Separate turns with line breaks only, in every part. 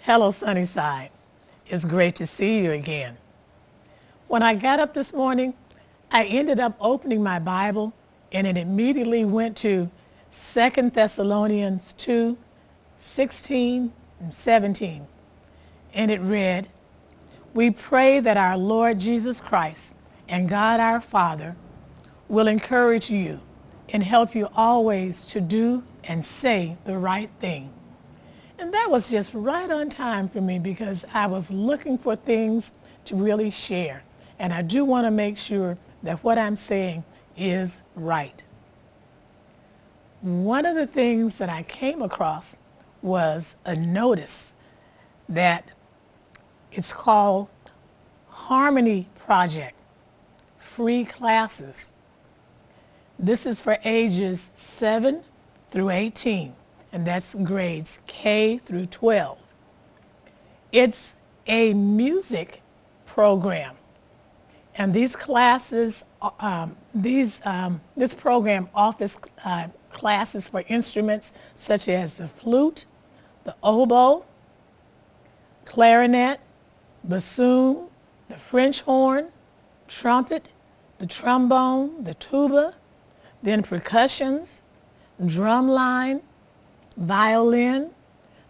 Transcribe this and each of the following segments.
Hello, Sunnyside. It's great to see you again. When I got up this morning, I ended up opening my Bible, and it immediately went to 2 Thessalonians 2:16 and 17. And it read, "We pray that our Lord Jesus Christ and God our Father will encourage you and help you always to do and say the right thing." And that was just right on time for me because I was looking for things to really share. And I do want to make sure that what I'm saying is right. One of the things that I came across was a notice that it's called Harmony Project, free classes. This is for ages 7 through 18. And that's grades K through 12. It's a music program, and these classes, this program offers classes for instruments such as the flute, the oboe, clarinet, bassoon, the French horn, trumpet, the trombone, the tuba, then percussions, drumline, violin,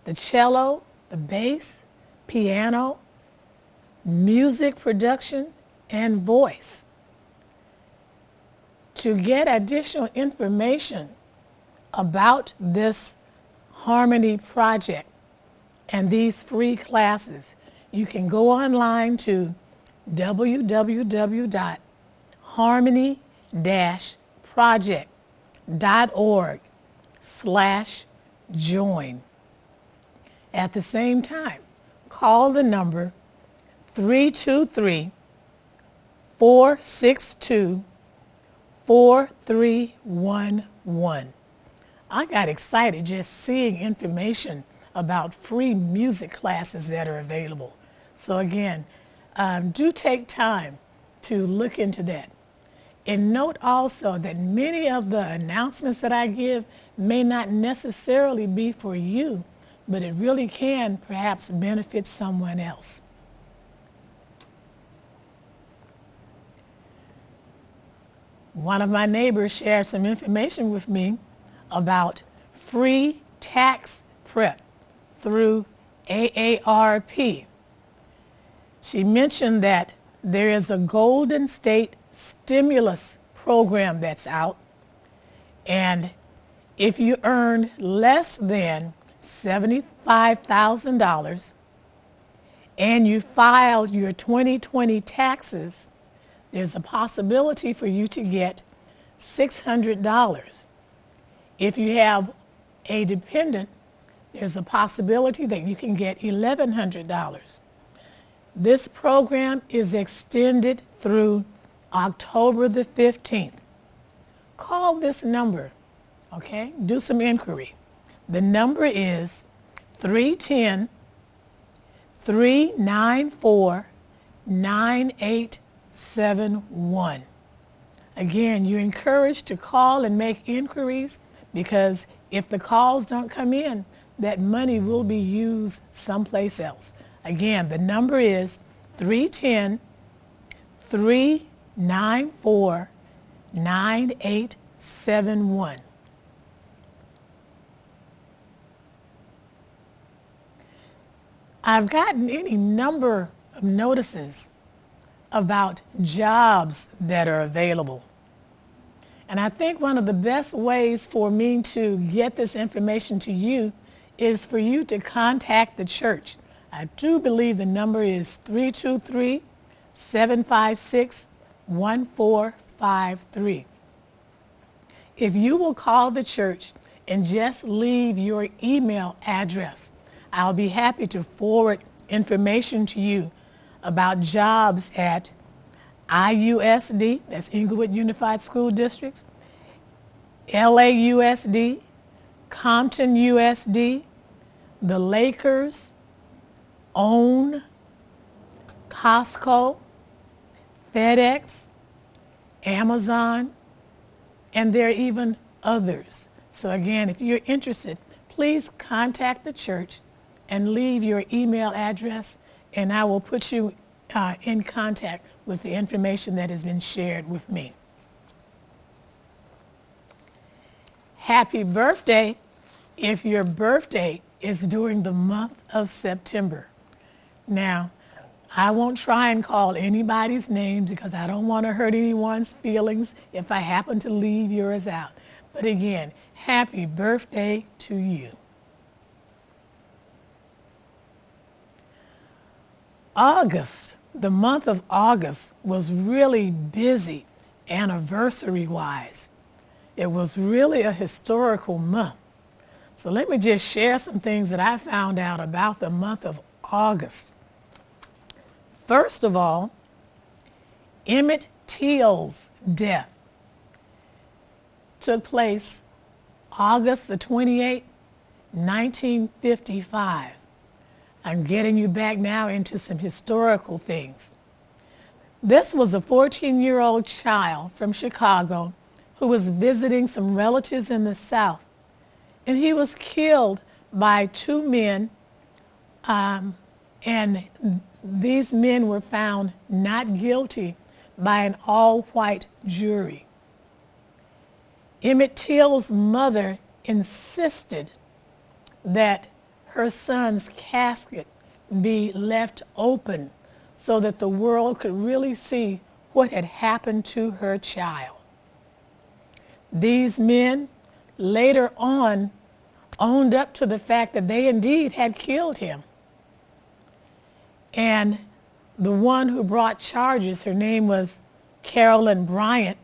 the cello, the bass, piano, music production, and voice. To get additional information about this Harmony Project and these free classes, you can go online to www.harmony-project.org/join. At the same time, call the number 323-462-4311. I got excited just seeing information about free music classes that are available. So again, do take time to look into that. And note also that many of the announcements that I give may not necessarily be for you, but it really can perhaps benefit someone else. One of my neighbors shared some information with me about free tax prep through AARP. She mentioned that there is a Golden State stimulus program that's out, and if you earn less than $75,000 and you filed your 2020 taxes, there's a possibility for you to get $600. If you have a dependent, there's a possibility that you can get $1,100. This program is extended through October the 15th. Call this number, okay? Do some inquiry. The number is 310-394-9871. Again, you're encouraged to call and make inquiries because if the calls don't come in, that money will be used someplace else. Again, the number is 310-394-9871. I've gotten any number of notices about jobs that are available. And I think one of the best ways for me to get this information to you is for you to contact the church. I do believe the number is 323-756-1453. If you will call the church and just leave your email address, I'll be happy to forward information to you about jobs at IUSD, that's Inglewood Unified School Districts, LAUSD, Compton USD, the Lakers, OWN, Costco, FedEx, Amazon, and there are even others. So again, if you're interested, please contact the church and leave your email address, and I will put you in contact with the information that has been shared with me. Happy birthday if your birthday is during the month of September. Now, I won't try and call anybody's names because I don't want to hurt anyone's feelings if I happen to leave yours out. But again, happy birthday to you. August, the month of August, was really busy anniversary-wise. It was really a historical month. So let me just share some things that I found out about the month of August. First of all, Emmett Thiel's death took place August the 28th, 1955. I'm getting you back now into some historical things. This was a 14-year-old child from Chicago who was visiting some relatives in the South, and he was killed by two men, and these men were found not guilty by an all-white jury. Emmett Till's mother insisted that her son's casket be left open so that the world could really see what had happened to her child. These men later on owned up to the fact that they indeed had killed him. And the one who brought charges, her name was Carolyn Bryant.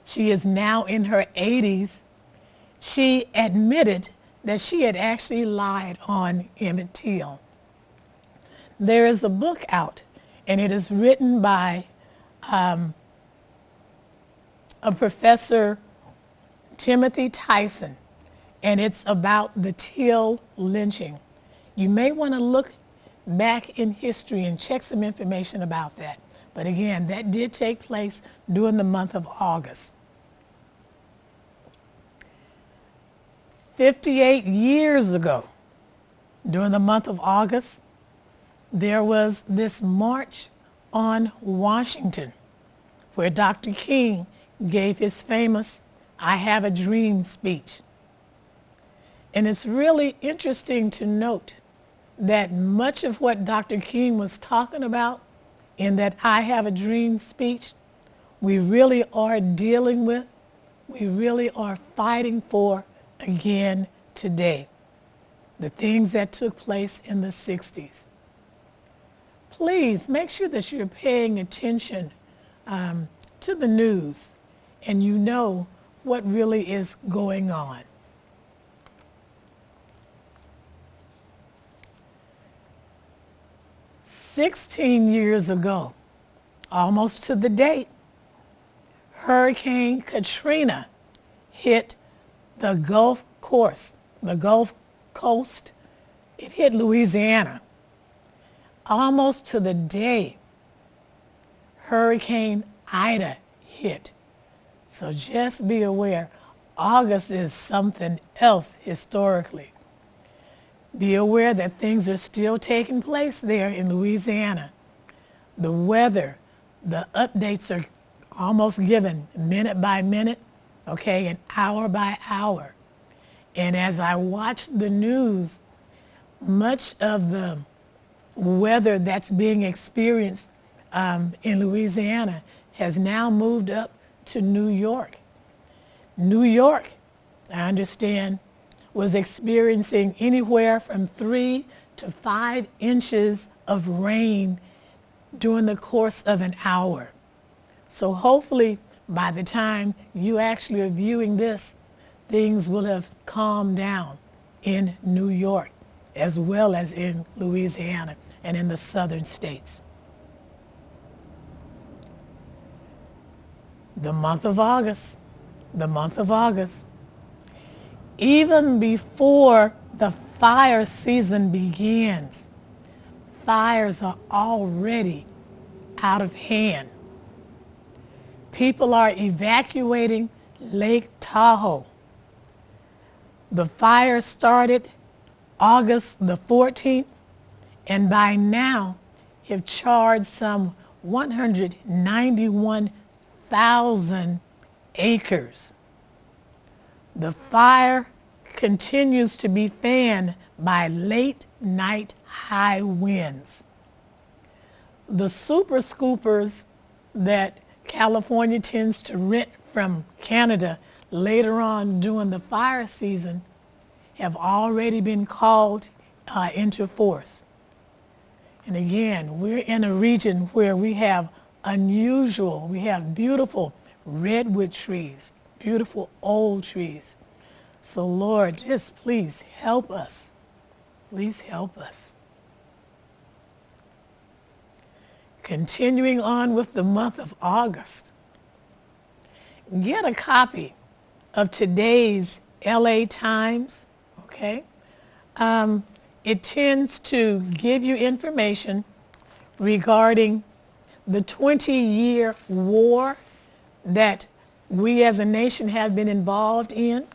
She is now in her 80s. She admitted that she had actually lied on Emmett Thiel. There is a book out, and it is written by a Professor Timothy Tyson, and it's about the Thiel lynching. You may want to look back in history and check some information about that. But again, that did take place during the month of August. 58 years ago, during the month of August, there was this March on Washington where Dr. King gave his famous "I Have a Dream" speech. And it's really interesting to note that much of what Dr. King was talking about in that "I Have a Dream" speech, we really are dealing with, we really are fighting for again today. The things that took place in the 60s. Please make sure that you're paying attention to the news and you know what really is going on. "16 years ago, almost to the date, Hurricane Katrina hit the Gulf Coast. It hit Louisiana. Almost to the day, Hurricane Ida hit. So just be aware, August is something else historically. Be aware that things are still taking place there in Louisiana. The weather, the updates are almost given minute by minute, okay, and hour by hour. And as I watch the news, much of the weather that's being experienced in Louisiana has now moved up to New York. New York, I understand, was experiencing anywhere from 3 to 5 inches of rain during the course of an hour. So hopefully by the time you actually are viewing this, things will have calmed down in New York as well as in Louisiana and in the southern states. The month of August, even before the fire season begins, fires are already out of hand. People are evacuating Lake Tahoe. The fire started August the 14th, and by now have charred some 191,000 acres. The fire continues to be fanned by late night high winds. The super scoopers that California tends to rent from Canada later on during the fire season have already been called into force. And again, we're in a region where we have beautiful redwood trees, beautiful old trees. So Lord, just please help us. Please help us. Continuing on with the month of August, get a copy of today's LA Times, okay? It tends to give you information regarding the 20-year war that we as a nation have been involved in.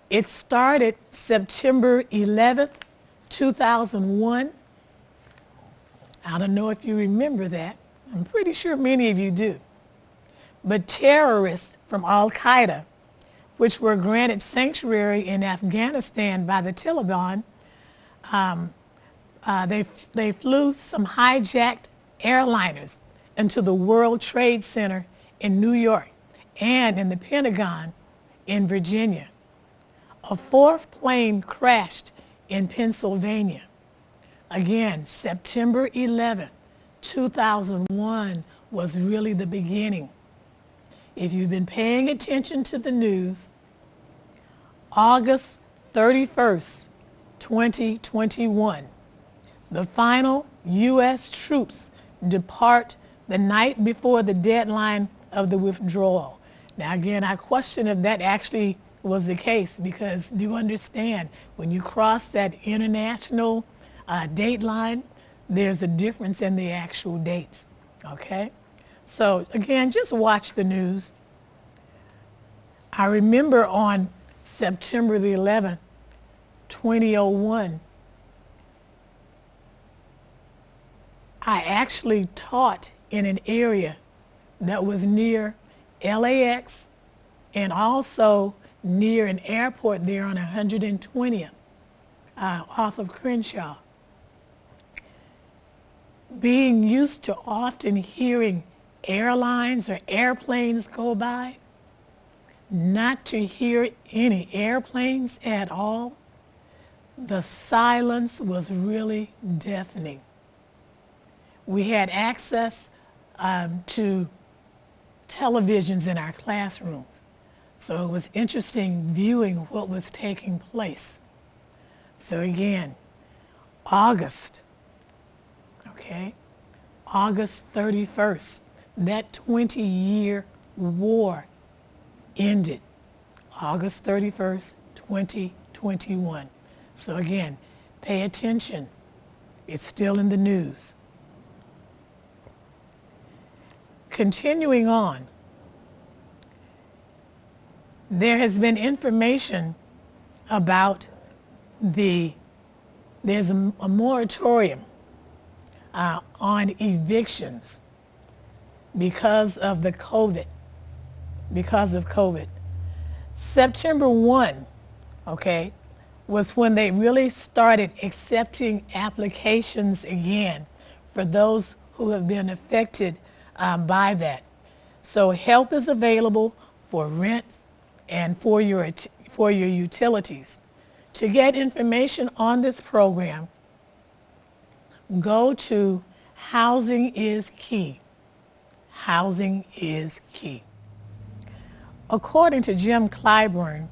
It started September 11th, 2001. I don't know if you remember that. I'm pretty sure many of you do. But terrorists from Al-Qaeda, which were granted sanctuary in Afghanistan by the Taliban, they flew some hijacked airliners into the World Trade Center in New York and in the Pentagon in Virginia. A fourth plane crashed in Pennsylvania. Again, September 11, 2001 was really the beginning. If you've been paying attention to the news, August 31st, 2021, the final U.S. troops depart the night before the deadline of the withdrawal. Now again, I question if that actually was the case, because do you understand, when you cross that international date line, there's a difference in the actual dates, okay? So again, just watch the news. I remember on September the 11th, 2001, I actually taught in an area that was near LAX and also near an airport there on 120th off of Crenshaw. Being used to often hearing airlines or airplanes go by, not to hear any airplanes at all, the silence was really deafening. We had access to televisions in our classrooms, so it was interesting viewing what was taking place. So again, August, okay, August 31st, that 20-year war ended. August 31st, 2021. So again, pay attention. It's still in the news. Continuing on, there has been information about there's a moratorium on evictions because of COVID. September 1, okay, was when they really started accepting applications again for those who have been affected by that. So help is available for rent and for your utilities. To get information on this program, go to Housing is Key. Housing is Key. According to Jim Clyburn,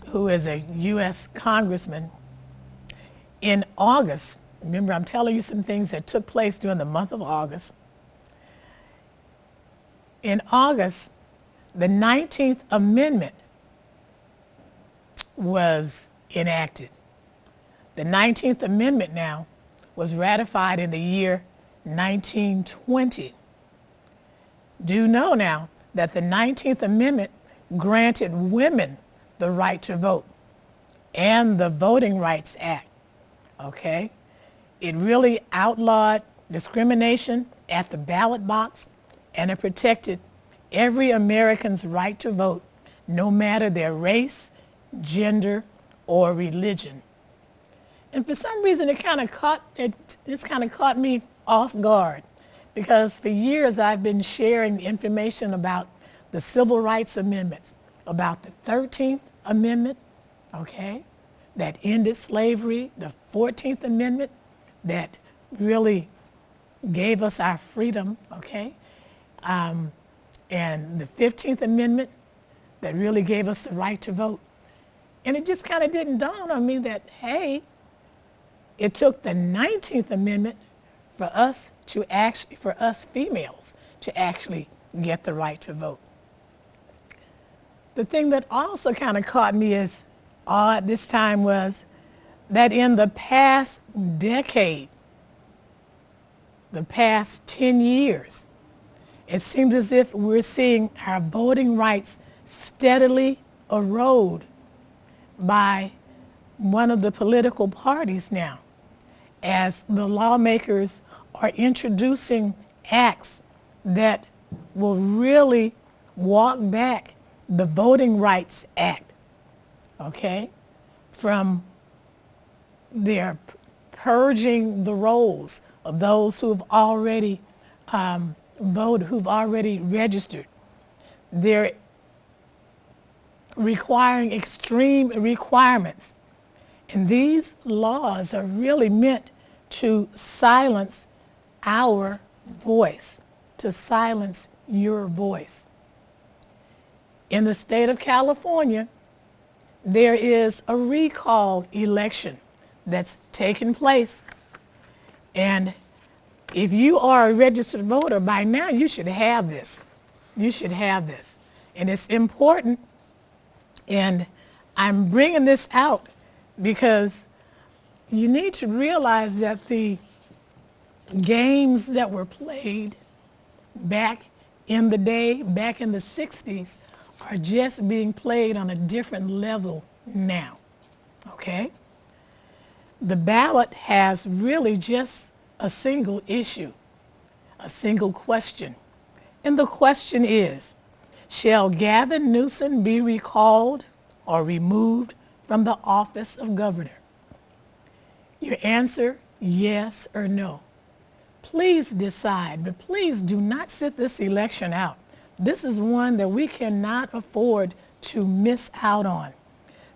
who is a U.S. congressman, in August, remember I'm telling you some things that took place during the month of August. In August, the 19th Amendment was enacted. The 19th Amendment now was ratified in the year 1920. Do know now that the 19th Amendment granted women the right to vote and the Voting Rights Act. Okay? It really outlawed discrimination at the ballot box, and it protected every American's right to vote, no matter their race, gender, or religion. And for some reason, it kind of caught me off guard, because for years I've been sharing information about the Civil Rights Amendments, about the 13th Amendment, okay, that ended slavery, the 14th Amendment that really gave us our freedom, okay, and the 15th Amendment that really gave us the right to vote. And it just kind of didn't dawn on me that, hey, it took the 19th Amendment for us females to actually get the right to vote. The thing that also kind of caught me as odd this time was that in the past decade, the past 10 years, it seems as if we're seeing our voting rights steadily erode by one of the political parties now, as the lawmakers are introducing acts that will really walk back the Voting Rights Act, okay, from their purging the rolls of those who've already voted, who've already registered. They're requiring extreme requirements. And these laws are really meant to silence our voice, to silence your voice. In the state of California, there is a recall election that's taking place. And if you are a registered voter, by now you should have this. You should have this. And it's important. And I'm bringing this out because you need to realize that the games that were played back in the day, back in the 60s, are just being played on a different level now, okay? The ballot has really just a single issue, a single question. And the question is, shall Gavin Newsom be recalled or removed from the office of governor? Your answer, yes or no. Please decide, but please do not sit this election out. This is one that we cannot afford to miss out on.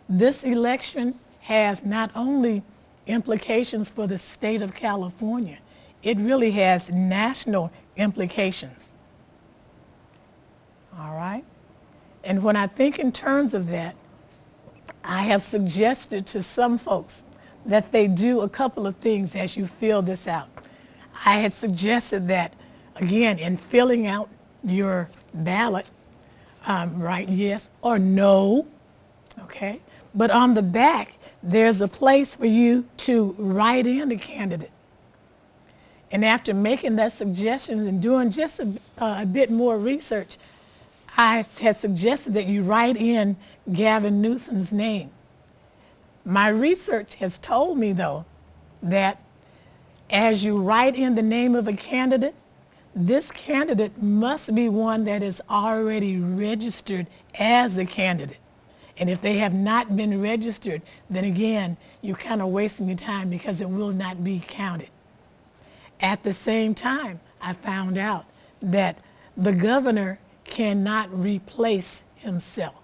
This election has not only implications for the state of California, it really has national implications. All right? And when I think in terms of that, I have suggested to some folks that they do a couple of things as you fill this out. I had suggested that, again, in filling out your ballot, write yes or no, okay? But on the back, there's a place for you to write in a candidate. And after making that suggestion and doing just a bit more research, I had suggested that you write in Gavin Newsom's name. My research has told me, though, that as you write in the name of a candidate, this candidate must be one that is already registered as a candidate. And if they have not been registered, then again, you're kind of wasting your time because it will not be counted. At the same time, I found out that the governor cannot replace himself.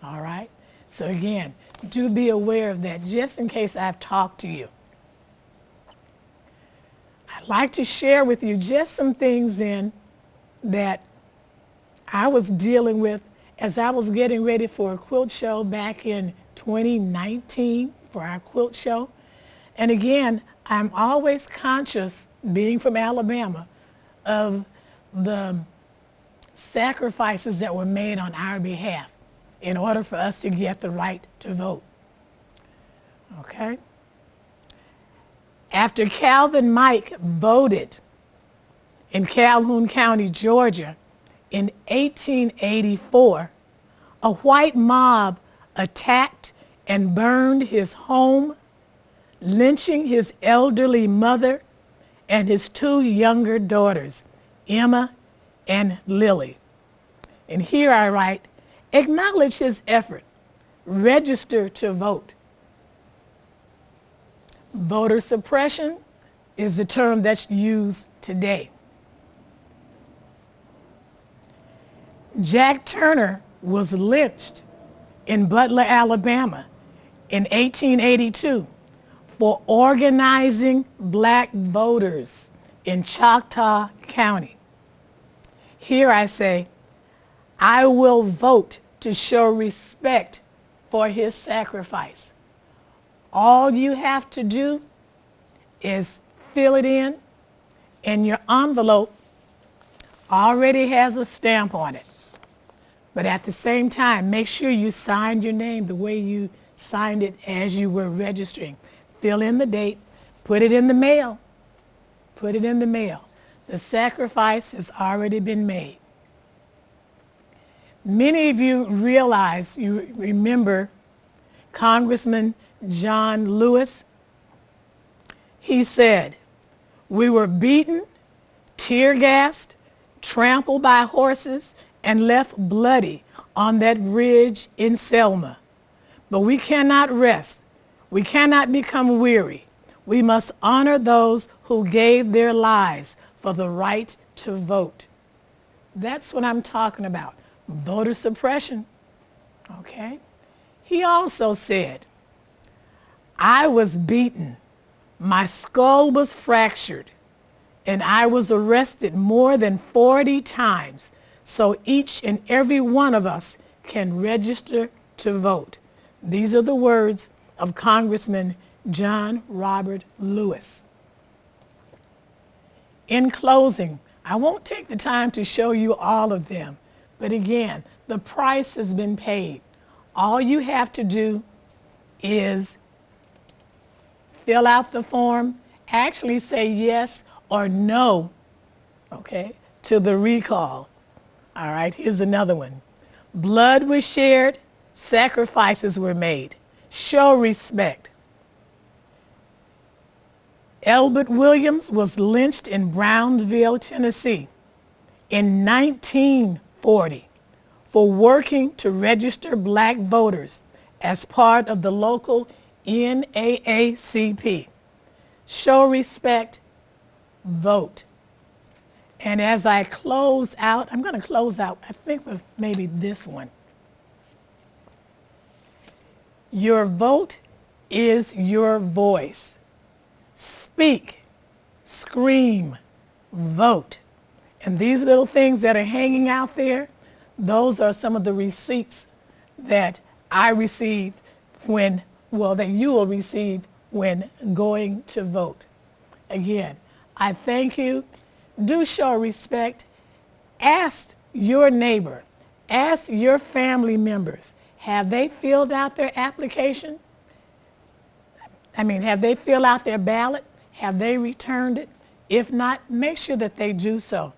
All right? So again, do be aware of that just in case I've talked to you. I'd like to share with you just some things in that I was dealing with as I was getting ready for a quilt show back in 2019 for our quilt show. And again, I'm always conscious, being from Alabama, of the sacrifices that were made on our behalf in order for us to get the right to vote. Okay? After Calvin Mike voted in Calhoun County, Georgia, in 1884, a white mob attacked and burned his home, lynching his elderly mother and his 2 younger daughters, Emma and Lily. And here I write, acknowledge his effort, register to vote. Voter suppression is the term that's used today. Jack Turner was lynched in Butler, Alabama in 1882 for organizing black voters in Choctaw County. Here I say, I will vote to show respect for his sacrifice. All you have to do is fill it in, and your envelope already has a stamp on it. But at the same time, make sure you signed your name the way you signed it as you were registering. Fill in the date, put it in the mail. Put it in the mail. The sacrifice has already been made. Many of you realize, you remember Congressman John Lewis. He said, we were beaten, tear-gassed, trampled by horses, and left bloody on that bridge in Selma. But we cannot rest. We cannot become weary. We must honor those who gave their lives for the right to vote. That's what I'm talking about. Voter suppression. Okay? He also said, I was beaten. My skull was fractured, and I was arrested more than 40 times. So each and every one of us can register to vote. These are the words of Congressman John Robert Lewis. In closing, I won't take the time to show you all of them, but again, the price has been paid. All you have to do is fill out the form, actually say yes or no, okay, to the recall. All right, here's another one. Blood was shared, sacrifices were made. Show respect. Elbert Williams was lynched in Brownsville, Tennessee in 1940 for working to register black voters as part of the local NAACP. Show respect, vote. And as I close out, I'm going to close out, I think, with maybe this one. Your vote is your voice. Speak, scream, vote. And these little things that are hanging out there, those are some of the receipts that I received that you will receive when going to vote. Again, I thank you. Do show respect. Ask your neighbor, ask your family members, have they filled out their application? Have they filled out their ballot? Have they returned it? If not, make sure that they do so.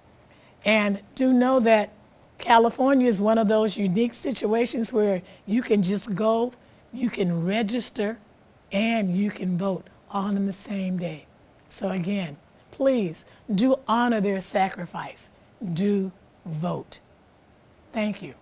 And do know that California is one of those unique situations where you can just go, you can register, and you can vote all on the same day. So again, please do honor their sacrifice. Do vote. Thank you.